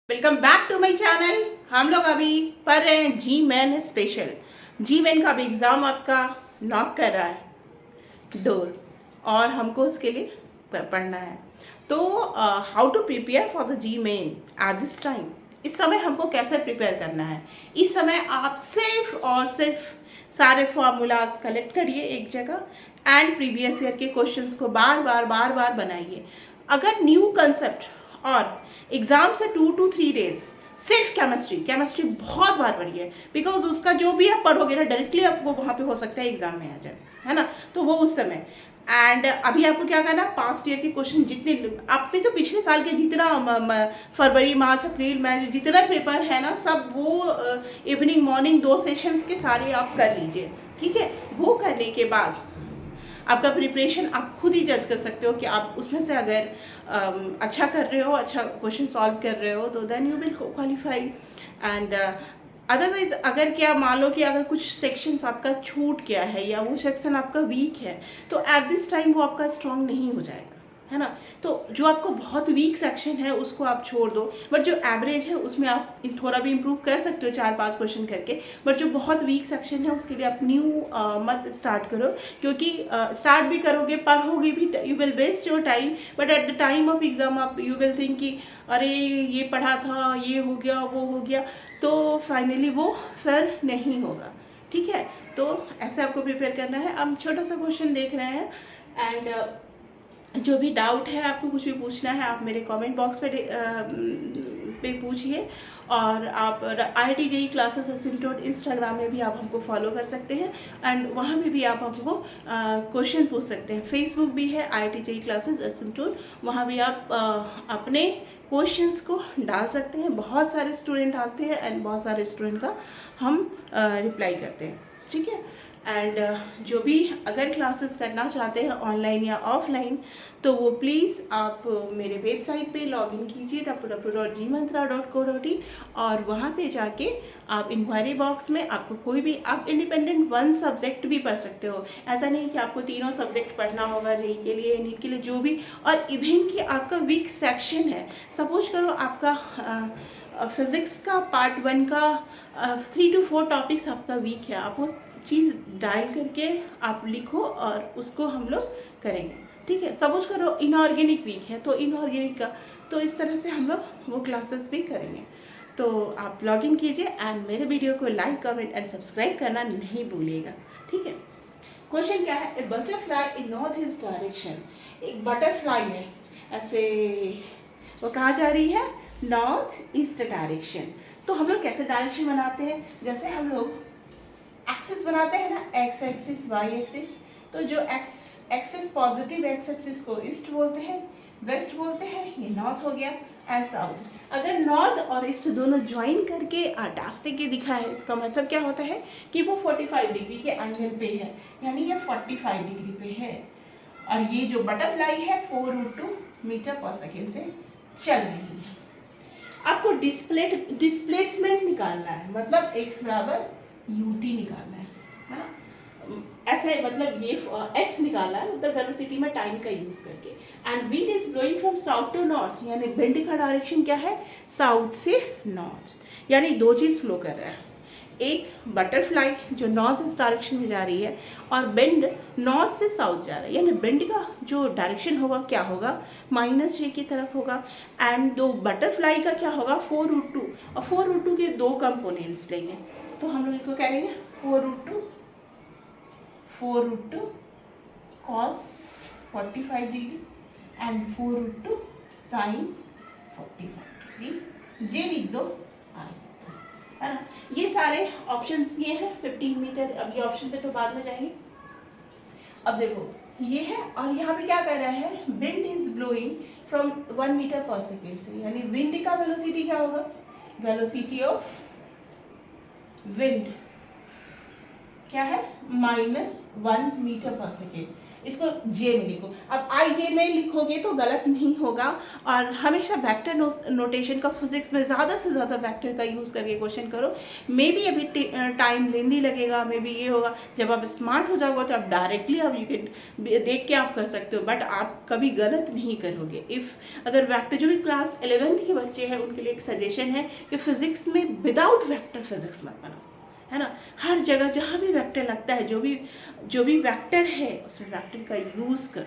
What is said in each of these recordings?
Welcome back to my channel. हम लोग अभी पढ़ रहे हैं JEE main special. JEE main का भी एग्ज़ाम आपका नॉक कर रहा है डोर और हमको उसके लिए पढ़ना है। तो how to prepare for the JEE main at this time. इस समय हमको कैसे प्रिपेयर करना है। इस समय आप सिर्फ और सिर्फ सारे फॉर्मूलाज कलेक्ट करिए एक जगह एंड प्रीवियस ईयर के क्वेश्चंस को बार बार बनाइए। अगर न्यू कंसेप्ट और एग्ज़ाम से 2 to 3 डेज सिर्फ केमिस्ट्री बहुत बार पढ़ी है, बिकॉज उसका जो भी आप पढ़ोगे ना डायरेक्टली आपको वहाँ पे हो सकता है एग्जाम में आ जाए, है ना। तो वो उस समय एंड अभी आपको क्या करना, पास्ट ईयर के क्वेश्चन जितने आपने तो पिछले साल के जितना फरवरी मार्च अप्रैल मई जितना पेपर है ना, सब वो इवनिंग मॉर्निंग 2 सेशंस के सारे आप कर लीजिए, ठीक है। वो करने के बाद आपका प्रिपरेशन आप खुद ही जज कर सकते हो कि आप उसमें से अगर अच्छा कर रहे हो, अच्छा क्वेश्चन सॉल्व कर रहे हो, तो then you will qualify. And otherwise अगर क्या मान लो कि अगर कुछ सेक्शंस आपका छूट गया है या वो सेक्शन आपका वीक है, तो एट दिस टाइम वो आपका स्ट्रांग नहीं हो जाएगा, है ना। तो जो आपको बहुत वीक सेक्शन है उसको आप छोड़ दो, बट जो एवरेज है उसमें आप थोड़ा भी इम्प्रूव कर सकते हो 4-5 क्वेश्चन करके। बट जो बहुत वीक सेक्शन है उसके लिए आप न्यू मत स्टार्ट करो, क्योंकि स्टार्ट भी करोगे पढ़ोगे भी, you will waste your time, but at the time of exam आप यू विल थिंक कि अरे ये पढ़ा था, ये हो गया वो हो गया, तो फाइनली वो फिर नहीं होगा, ठीक है। तो ऐसे आपको प्रिपेयर करना है। अब छोटा सा क्वेश्चन देख रहे हैं एंड जो भी डाउट है, आपको कुछ भी पूछना है, आप मेरे कमेंट बॉक्स पे पूछिए। और आप IIT-JEE क्लासेस एसिम्प्टोट इंस्टाग्राम में भी आप हमको फॉलो कर सकते हैं एंड वहाँ में भी आप हमको क्वेश्चन पूछ सकते हैं। फेसबुक भी है IIT-JEE क्लासेस एसिम्प्टोट, वहाँ भी आप अपने क्वेश्चंस को डाल सकते हैं। बहुत सारे स्टूडेंट आते हैं एंड बहुत सारे स्टूडेंट का हम रिप्लाई करते हैं, ठीक है। एंड जो भी अगर क्लासेस करना चाहते हैं ऑनलाइन या ऑफलाइन, तो वो प्लीज़ आप मेरे वेबसाइट पे लॉगिन कीजिए www.gmantra.co.in और वहाँ पे जाके आप इंक्वायरी बॉक्स में आपको कोई भी, आप इंडिपेंडेंट 1 सब्जेक्ट भी पढ़ सकते हो। ऐसा नहीं कि आपको तीनों सब्जेक्ट पढ़ना होगा JEE के लिए, नीट के लिए, जो भी। और इवन कि आपका वीक सेक्शन है, सपोज करो आपका फिज़िक्स का पार्ट 1 का 3 to 4 टॉपिक्स आपका वीक है, आप उस चीज़ डायल करके आप लिखो और उसको हम लोग करेंगे, ठीक है। सपोज करो इनऑर्गेनिक वीक है तो इनऑर्गेनिक का, तो इस तरह से हम लोग वो क्लासेस भी करेंगे। तो आप लॉगिन कीजिए एंड मेरे वीडियो को लाइक कमेंट एंड सब्सक्राइब करना नहीं भूलिएगा, ठीक है। क्वेश्चन क्या है, ए बटरफ्लाई इन नॉर्थ ईस्ट डायरेक्शन। एक बटरफ्लाई है, ऐसे वो कहाँ जा रही है, नॉर्थ ईस्ट डायरेक्शन। तो हम लोग कैसे डायरेक्शन बनाते हैं, जैसे हम लोग एक्सिस बनाते हैं ना, एक्स एक्सिस वाई एक्सिस। तो जो एक्सिस पॉजिटिव एक्स एक्सिस को ईस्ट बोलते हैं, वेस्ट बोलते हैं, ये नॉर्थ हो गया एंड साउथ। अगर नॉर्थ और ईस्ट दोनों ज्वाइन करके रास्ते के दिखा है, इसका मतलब क्या होता है कि वो 45 डिग्री के एंगल पे है, यानी ये 45 डिग्री पे है। और ये जो बटरफ्लाई है 4√2 मीटर पर सेकेंड से चल रही है। आपको डिस्प्लेसमेंट निकालना है, मतलब x बराबर ut निकालना है ना। ऐसे मतलब ये x निकालना है, मतलब वेलोसिटी में टाइम का यूज करके। And wind is blowing from south to north, यानी विंड का डायरेक्शन क्या है, साउथ से नॉर्थ, यानी 2 चीज़ फ्लो कर रहा है। एक बटरफ्लाई जो नॉर्थ ईस्ट डायरेक्शन में जा रही है और विंड नॉर्थ से साउथ जा रहा है, यानी विंड का जो डायरेक्शन होगा क्या होगा, -j की तरफ होगा। एंड दो बटरफ्लाई का क्या होगा, 4√2, और 4√2 के 2 कंपोनेंट्स लेंगे, तो हम लोग इसको कहेंगे 4√2 cos 45 degree and 4√2 sin 45 degree. जे लिख दो, है ना। ये सारे ऑप्शंस ये हैं 15 मीटर। अब ये ऑप्शन पे तो बाद में जाएंगे। अब देखो ये है और यहाँ पे क्या कर रहा है, wind is blowing from 1 metre पर सेकेंड से, यानी विंड का वेलोसिटी क्या होगा, वेलोसिटी ऑफ विंड क्या है, -1 मीटर पर सेकेंड। इसको जे में लिखो। अब आई जे में लिखोगे तो गलत नहीं होगा। और हमेशा वेक्टर नोटेशन का फिजिक्स में ज़्यादा से ज़्यादा वेक्टर का यूज़ करके क्वेश्चन करो। मे बी अभी टाइम लेंदी लगेगा, मे बी ये होगा, जब आप स्मार्ट हो जाओगे तो आप डायरेक्टली आप यू कैन देख के आप कर सकते हो, बट आप कभी गलत नहीं करोगे। इफ़ अगर वेक्टर, जो भी क्लास 11th के बच्चे हैं उनके लिए एक सजेशन है कि फिजिक्स में विदाउट वेक्टर फिजिक्स मत बनाओ, है ना। हर जगह जहाँ भी वेक्टर लगता है, जो भी वेक्टर है उसमें वेक्टर का यूज़ करो।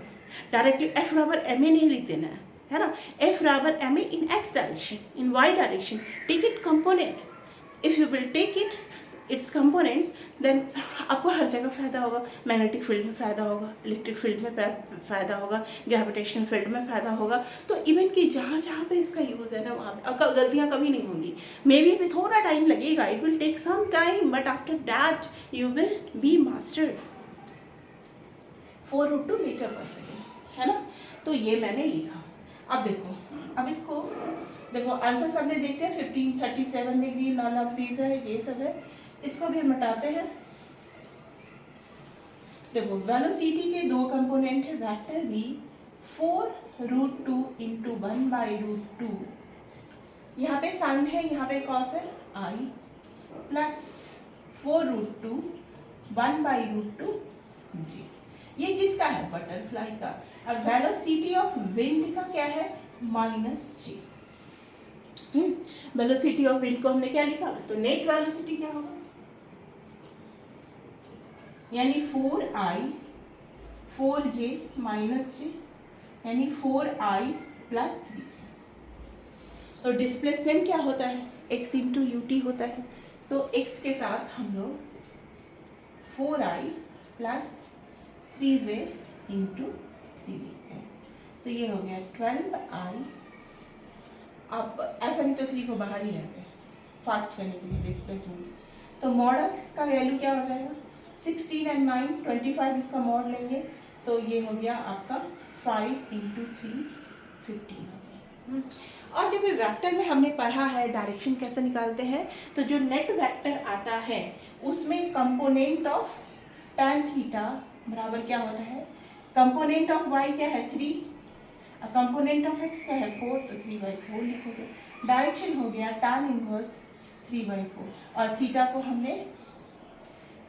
डायरेक्टली एफ बराबर एम ए नहीं लिख देना है ना। एफ बराबर M A in X direction, in Y direction, take it component. If you will take it its component, then आपको हर जगह फ़ायदा होगा। मैग्नेटिक फील्ड में फ़ायदा होगा, इलेक्ट्रिक फील्ड में फ़ायदा होगा, ग्रेविटेशनल फील्ड में फ़ायदा होगा। तो इवन कि जहाँ जहाँ पे इसका यूज़ है ना, वहाँ पे गलतियाँ कभी नहीं होंगी। मे बी अभी थोड़ा टाइम लगेगा, it will take some time, but after that you will be mastered. 4√2 metre पर सेकेंड, है ना। तो ये मैंने लिखा। अब देखो, अब इसको देखो आंसर सबने देखते हैं, 15, 37 डिग्री, नॉन ऑफ दीज है, ये सब है। इसको भी मिटाते हैं। देखो वेलोसिटी के दो कंपोनेंट है, वेक्टर v 4√2 इंटू 1/√2, यहाँ पे साइन है, यहाँ पे कॉस है, i प्लस 4√2 1/√2 g। ये किसका है? बटरफ्लाई का। अब वेलोसिटी ऑफ विंड का क्या है? -g। वेलोसिटी ऑफ विंड को हमने क्या लिखा? तो नेट वेलोसिटी क्या होगा? यानी 4i 4j -j, यानी 4i प्लस 3j। तो डिस्प्लेसमेंट क्या होता है? x इंटू ut होता है। तो x के साथ हम लोग 4i प्लस 3j इंटू 3 लिखते हैं। तो ये हो गया 12i। अब ऐसा नहीं तो 3 को बाहर ही रहते हैं फास्ट करने के लिए डिस्प्लेसमेंट। तो मॉड x का वैल्यू क्या हो जाएगा? 16 and 9 25, इसका मॉड लेंगे तो ये हो गया आपका 5 इंटू 3 15 हो गया। और जब वेक्टर में हमने पढ़ा है डायरेक्शन कैसे निकालते हैं, तो जो नेट वेक्टर आता है उसमें कंपोनेंट ऑफ tan थीटा बराबर क्या होता है? कंपोनेंट ऑफ y क्या है? 3, कंपोनेंट ऑफ x क्या है? 4, तो 3/4 लिखोगे। डायरेक्शन हो गया tan इनवर्स 3/4, और थीटा को हमने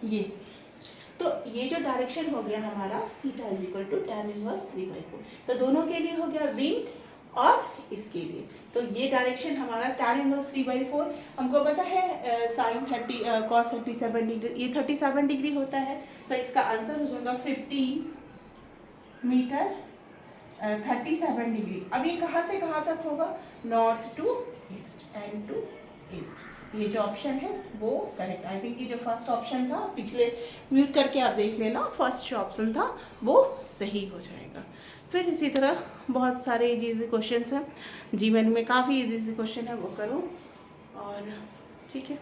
ये, तो ये जो डायरेक्शन हो गया हमारा theta is equal to tan inverse 3/4। तो दोनों के लिए हो गया विंड और इसके लिए। तो ये डायरेक्शन हमारा tan इनवर्स 3/4। हमको पता है साइन 30 cos 37 डिग्री, ये 37 डिग्री होता है। तो इसका आंसर हो जाएगा 15 मीटर 37 डिग्री। अब ये कहाँ से कहाँ तक होगा? North to east and to east. ये जो ऑप्शन है वो करेक्ट। आई थिंक ये जो फर्स्ट ऑप्शन था, पिछले म्यूट करके आप देख लेना, फर्स्ट जो ऑप्शन था वो सही हो जाएगा। फिर इसी तरह बहुत सारे इजी क्वेश्चन हैं, जीवन में काफ़ी इजी क्वेश्चन है, वो करो। और ठीक है।